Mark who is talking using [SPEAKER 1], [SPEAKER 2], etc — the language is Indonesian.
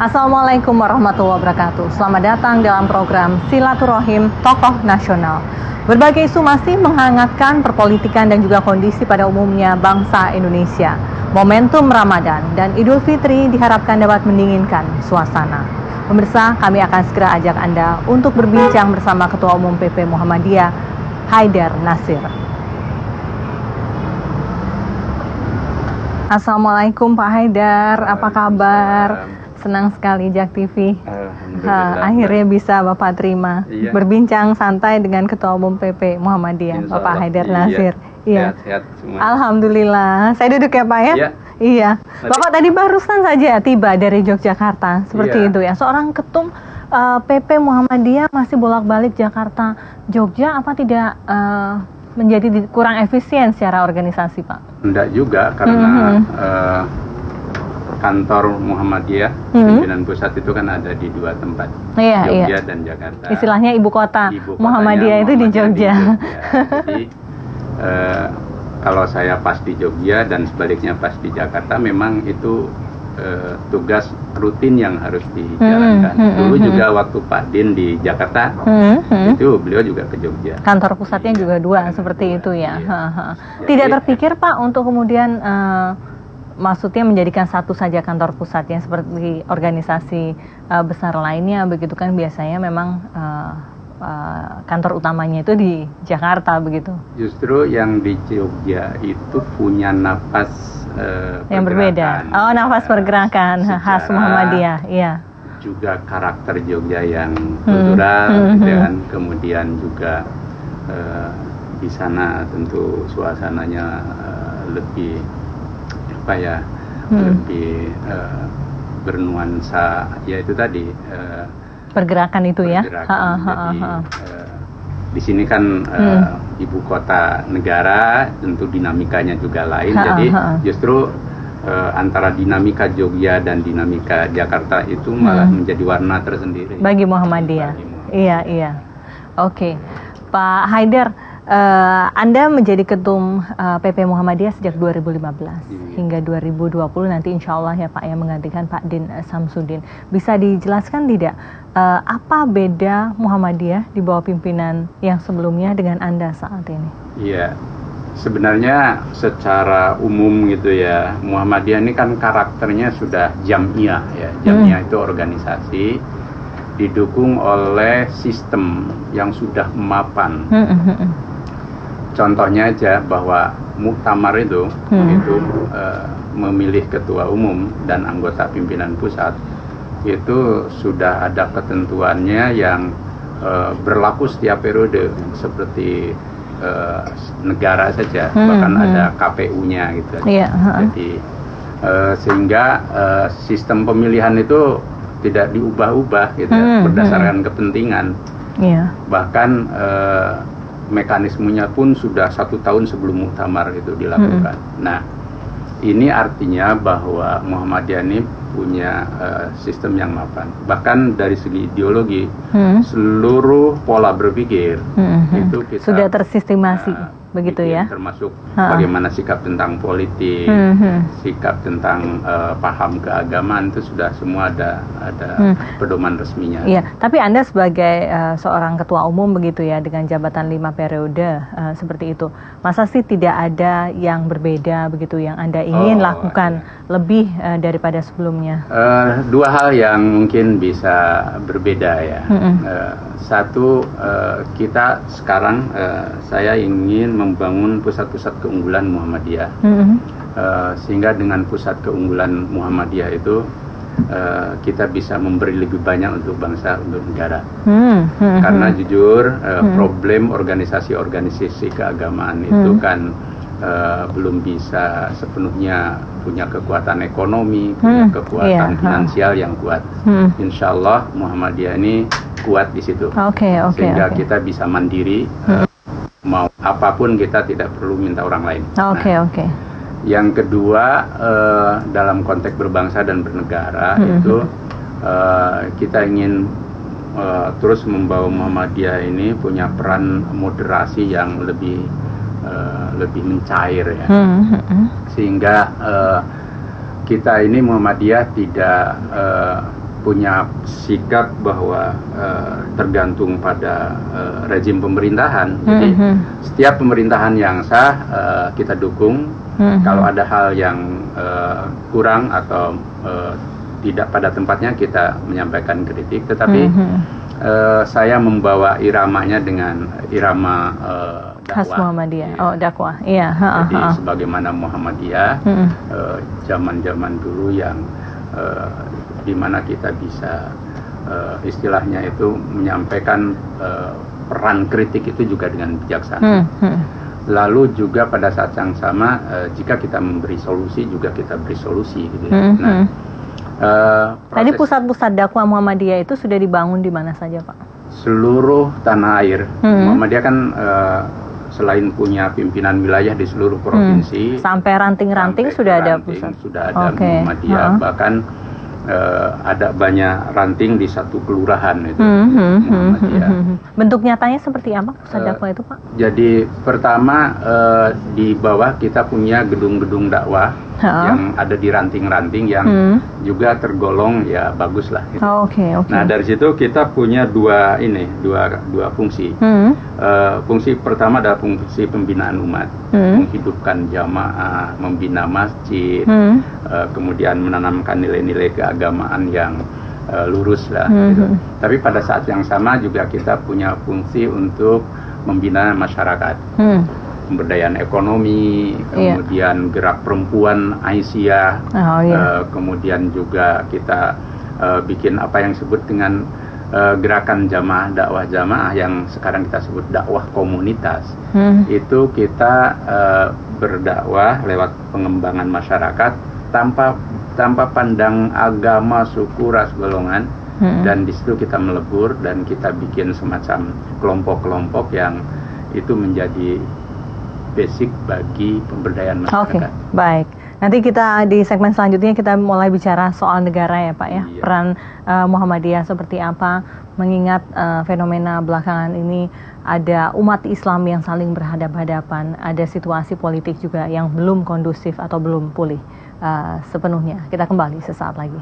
[SPEAKER 1] Assalamualaikum warahmatullahi wabarakatuh. Selamat datang dalam program Silaturahim Tokoh Nasional. Berbagai isu masih menghangatkan perpolitikan dan juga kondisi pada umumnya bangsa Indonesia. Momentum Ramadan dan Idul Fitri diharapkan dapat mendinginkan suasana. Pemirsa, kami akan segera ajak Anda untuk berbincang bersama Ketua Umum PP Muhammadiyah, Haidar Nasir. Assalamualaikum Pak Haidar, apa kabar? Senang sekali Jak TV akhirnya bisa Bapak terima berbincang santai dengan Ketua Umum PP Muhammadiyah, Bapak Haidar Nasir. Iya. Sehat semua. Alhamdulillah. Saya duduk ya Pak ya? Iya. Bapak tadi barusan saja tiba dari Yogyakarta, seperti itu ya. Seorang ketum PP Muhammadiyah masih bolak-balik Jakarta Jogja, apa tidak menjadi kurang efisien secara organisasi Pak?
[SPEAKER 2] Enggak juga, karena kantor Muhammadiyah, pimpinan pusat itu kan ada di dua tempat, Jogja dan Jakarta.
[SPEAKER 1] Istilahnya ibu kota Muhammadiyah itu di Jogja.
[SPEAKER 2] Jadi kalau saya pas di Jogja dan sebaliknya pas di Jakarta, memang itu tugas rutin yang harus dijalankan. Dulu juga waktu Pak Din di Jakarta, itu beliau juga ke Jogja.
[SPEAKER 1] Kantor pusatnya juga dua, seperti itu ya. Tidak terpikir Pak untuk kemudian maksudnya menjadikan satu saja kantor pusatnya seperti organisasi besar lainnya, begitu kan biasanya memang kantor utamanya itu di Jakarta begitu. Justru yang di Jogja itu punya napas yang berbeda. Oh, nafas pergerakan khas Muhammadiyah, iya.
[SPEAKER 2] Juga karakter Jogja yang kultural, dan kemudian juga di sana tentu suasananya lebih apa ya, lebih bernuansa, yaitu tadi pergerakan itu ya. Di sini kan ibu kota negara, tentu dinamikanya juga lain. Jadi justru antara dinamika Jogja dan dinamika Jakarta itu malah menjadi warna tersendiri bagi Muhammadiyah. Iya. Oke. Pak Haidar, Anda menjadi ketum PP Muhammadiyah sejak 2015 hingga 2020 nanti insya Allah ya Pak, yang menggantikan Pak Din Samsudin. Bisa dijelaskan tidak apa beda Muhammadiyah di bawah pimpinan yang sebelumnya dengan Anda saat ini? Iya, sebenarnya secara umum gitu ya, Muhammadiyah ini kan karakternya sudah jam'iyah ya. Jam'iyah itu organisasi didukung oleh sistem yang sudah mapan. Contohnya aja bahwa muktamar itu memilih ketua umum dan anggota pimpinan pusat itu sudah ada ketentuannya yang berlaku setiap periode, seperti negara saja, bahkan ada KPU-nya gitu. Jadi sehingga sistem pemilihan itu tidak diubah-ubah gitu berdasarkan kepentingan. Bahkan mekanismenya pun sudah 1 tahun sebelum muktamar itu dilakukan. Nah, ini artinya bahwa Muhammadiyah ini punya sistem yang mapan. Bahkan dari segi ideologi, seluruh pola berpikir itu kita sudah tersistemasi, begitu ya. Termasuk bagaimana sikap tentang politik, sikap tentang paham keagamaan, itu sudah semua ada pedoman resminya. Iya, tapi Anda sebagai seorang ketua umum begitu ya, dengan jabatan 5 periode seperti itu, masa sih tidak ada yang berbeda begitu yang Anda ingin lakukan lebih daripada sebelumnya? Dua hal yang mungkin bisa berbeda ya. Satu, kita sekarang saya ingin membangun pusat-pusat keunggulan Muhammadiyah, sehingga dengan pusat keunggulan Muhammadiyah itu kita bisa memberi lebih banyak untuk bangsa, untuk negara. Karena jujur problem organisasi-organisasi keagamaan itu kan belum bisa sepenuhnya punya kekuatan ekonomi, punya kekuatan finansial yang kuat. Insya Allah Muhammadiyah ini kuat di situ, sehingga kita bisa mandiri, mau apapun kita tidak perlu minta orang lain. Yang kedua, dalam konteks berbangsa dan bernegara itu kita ingin terus membawa Muhammadiyah ini punya peran moderasi yang lebih mencair ya, sehingga kita ini Muhammadiyah tidak punya sikap bahwa tergantung pada rezim pemerintahan. Jadi setiap pemerintahan yang sah kita dukung. Kalau ada hal yang kurang atau tidak pada tempatnya, kita menyampaikan kritik. Tetapi saya membawa iramanya dengan irama
[SPEAKER 1] khas Muhammadiyah. Oh, dakwah. Iya.
[SPEAKER 2] Jadi sebagaimana Muhammadiyah zaman-zaman dulu yang di mana kita bisa istilahnya itu menyampaikan peran kritik itu juga dengan bijaksana. Lalu juga pada saat yang sama jika kita memberi solusi juga kita beri solusi gitu ya. Nah,
[SPEAKER 1] tadi pusat-pusat dakwah Muhammadiyah itu sudah dibangun di mana saja, Pak?
[SPEAKER 2] Seluruh tanah air. Muhammadiyah kan selain punya pimpinan wilayah di seluruh provinsi,
[SPEAKER 1] sampai ranting-ranting sudah ada pusat.
[SPEAKER 2] Sudah ada Muhammadiyah, bahkan ada banyak ranting di satu kelurahan itu.
[SPEAKER 1] Bentuk nyatanya seperti apa pusat dakwah itu, Pak?
[SPEAKER 2] Jadi pertama di bawah kita punya gedung-gedung dakwah yang ada di ranting-ranting yang juga tergolong ya bagus lah. Gitu. Nah dari situ kita punya dua fungsi. Fungsi pertama adalah fungsi pembinaan umat, menghidupkan jamaah, membina masjid, kemudian menanamkan nilai-nilai keagamaan yang lurus lah. Gitu. Tapi pada saat yang sama juga kita punya fungsi untuk membina masyarakat. Pemberdayaan ekonomi, kemudian gerak perempuan Aisyah, kemudian juga kita bikin apa yang disebut dengan gerakan dakwah jamaah yang sekarang kita sebut dakwah komunitas. Itu kita berdakwah lewat pengembangan masyarakat tanpa pandang agama, suku, ras, golongan, dan di situ kita melebur dan kita bikin semacam kelompok-kelompok yang itu menjadi basic bagi pemberdayaan masyarakat.
[SPEAKER 1] Baik. Nanti kita di segmen selanjutnya kita mulai bicara soal negara ya Pak ya. Peran Muhammadiyah seperti apa, mengingat fenomena belakangan ini ada umat Islam yang saling berhadapan-hadapan, ada situasi politik juga yang belum kondusif atau belum pulih sepenuhnya. Kita kembali sesaat lagi.